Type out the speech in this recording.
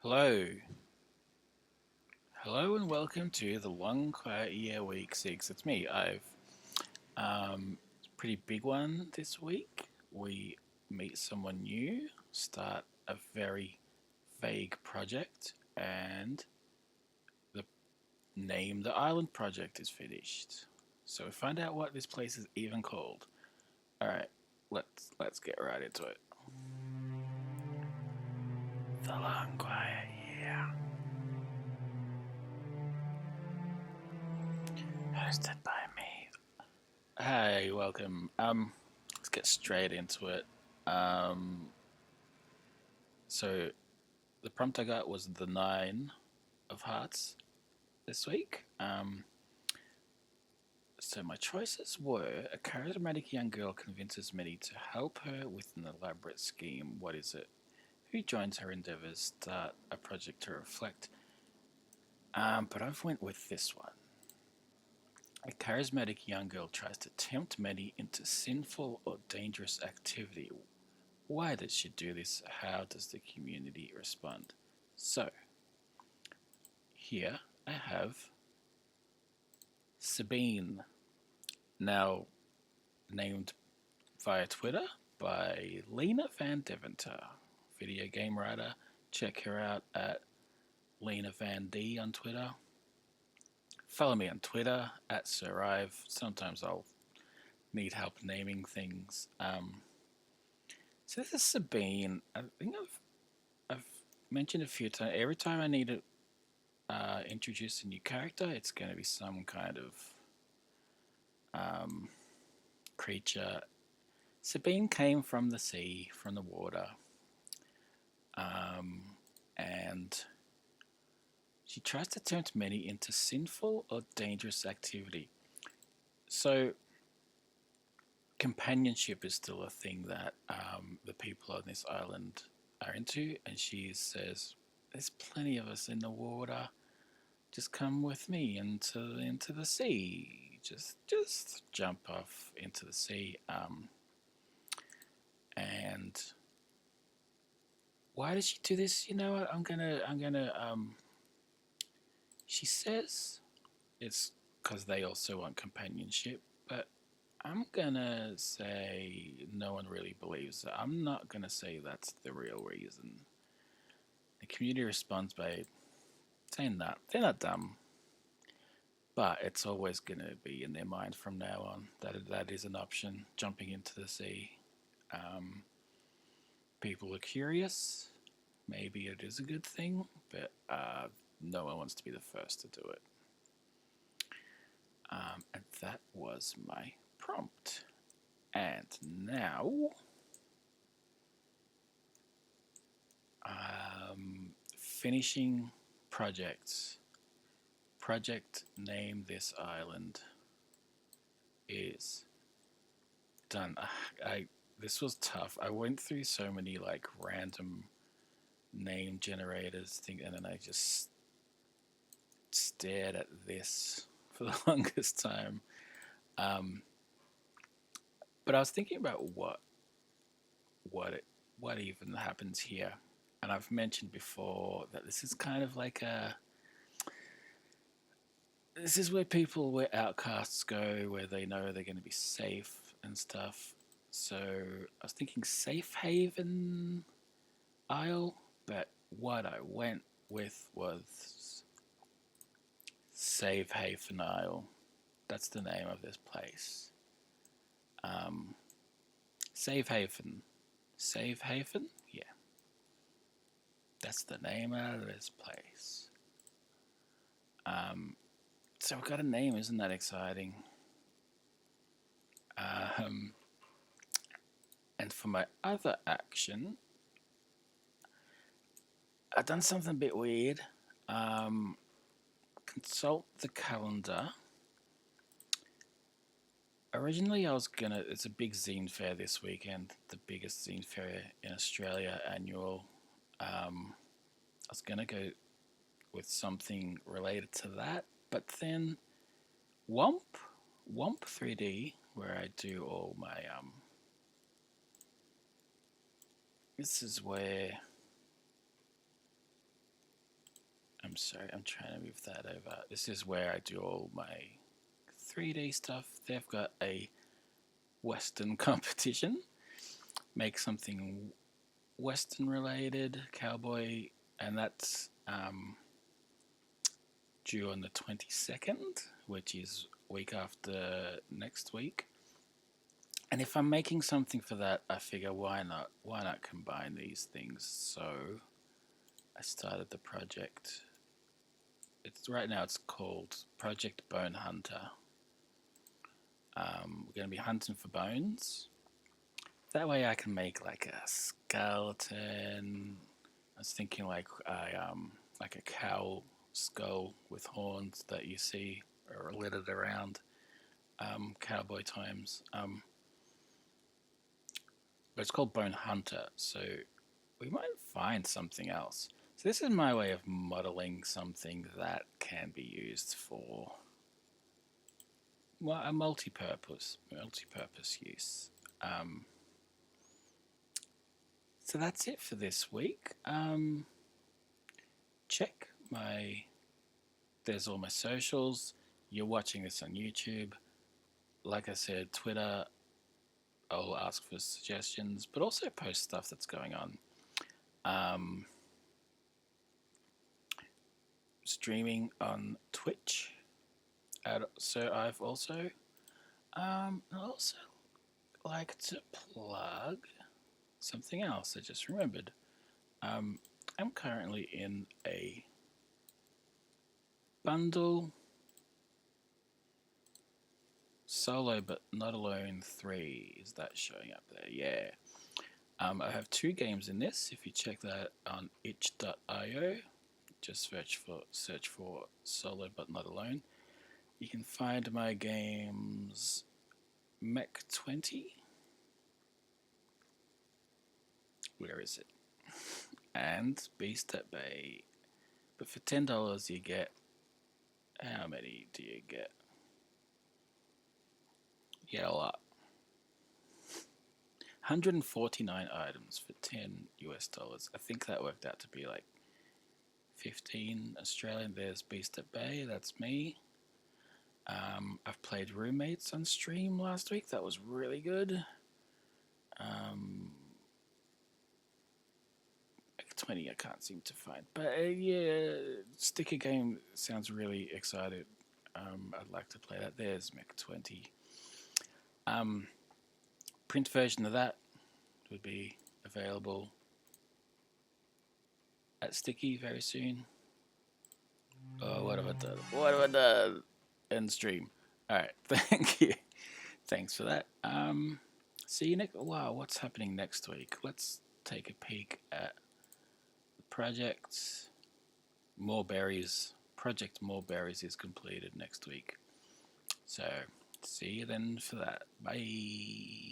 Hello, hello, and welcome to the Long Quiet Year Week 6. It's me, I've pretty big one this week. We meet someone new, start a very vague project, and the name the island project is finished. So we find out what this place is even called. All right, let's get right into it. The Long Quiet Year, hosted by me. Hey, welcome. Let's get straight into it. Um, so the prompt I got was the nine of hearts this week. So my choices were a charismatic young girl convinces many to help her with an elaborate scheme. What is it? Who joins her endeavors? Start a project to reflect. But I've went with this one. A charismatic young girl tries to tempt many into sinful or dangerous activity. Why does she do this? How does the community respond? So, here I have Sabine, now named via Twitter by Lena Van Deventer, video game writer. Check her out at Lena Van D on Twitter. Follow me on Twitter at Sir Ive. Sometimes I'll need help naming things. So this is Sabine. I think I've mentioned a few times. Every time I need to introduce a new character, it's going to be some kind of um, creature. Sabine came from the sea, from the water, um, and she tries to tempt many into sinful or dangerous activity. So, companionship is still a thing that the people on this island are into, and she says, "There's plenty of us in the water. Just come with me into the sea. Just jump off into the sea." And why does she do this? You know what? I'm gonna. She says it's because they also want companionship, but I'm gonna say no one really believes it. I'm not gonna say that's the real reason. The community responds by saying that they're not dumb, but it's always gonna be in their mind from now on that is an option. Jumping into the sea. Um, People are curious. Maybe it is a good thing, but no one wants to be the first to do it. And that was my prompt. And now, finishing projects. Project name this island is done. I This was tough. I went through so many like random name generators thing, and then I just stared at this for the longest time. Um, but I was thinking about what it, what even happens here, and I've mentioned before that this is kind of like a this is where outcasts go, where they know they're going to be safe and stuff. So I was thinking safe haven isle, but what I went with was Safe Haven Isle. That's the name of this place. Um, Safe Haven. Safe Haven? Yeah, that's the name of this place. Um, so we've got a name, isn't that exciting? Um, and for my other action, I've done something a bit weird. Um, Consult the calendar. Originally, I was gonna. It's a big zine fair this weekend, the biggest zine fair in Australia, annual. I was gonna go with something related to that, but then Womp, Womp 3D, where I do all my This is where sorry, I'm trying to move that over. This is where I do all my 3D stuff. They've got a Western competition. Make something Western related, cowboy, and that's due on the 22nd, which is week after next week. And if I'm making something for that, I figure why not? Why not combine these things? So I started the project. It's right now. It's called Project Bone Hunter. We're going to be hunting for bones. That way, I can make like a skeleton. I was thinking like a cow skull with horns that you see are littered around cowboy times. But it's called Bone Hunter, so we might find something else. So this is my way of modeling something that can be used for a multi-purpose use. So that's it for this week. Check my. There's all my socials. You're watching this on YouTube. Like I said, Twitter. I'll ask for suggestions, but also post stuff that's going on. Streaming on Twitch. So I've also like to plug something else I just remembered. I'm currently in a bundle solo but not alone 3. Is that showing up there? Yeah. I have 2 games in this. If you check that on itch.io, just search for solo but not alone. You can find my games Mech 20. Where is it? And Beast at Bay. But for $10 you get, how many do you get? You get a lot. 149 items for 10 US dollars. I think that worked out to be like 15 Australian. There's Beast at Bay, that's me. I've played Roommates on stream last week. That was really good. 20 I can't seem to find. But yeah, sticker game sounds really excited. I'd like to play that. There's Mech 20. Print version of that would be available at Sticky very soon. Oh, what have I done? What have I done? End stream. Alright, thank you. Thanks for that. See you next. Wow, what's happening next week? Let's take a peek at the project. More Berries. Project More Berries is completed next week. So, see you then for that. Bye.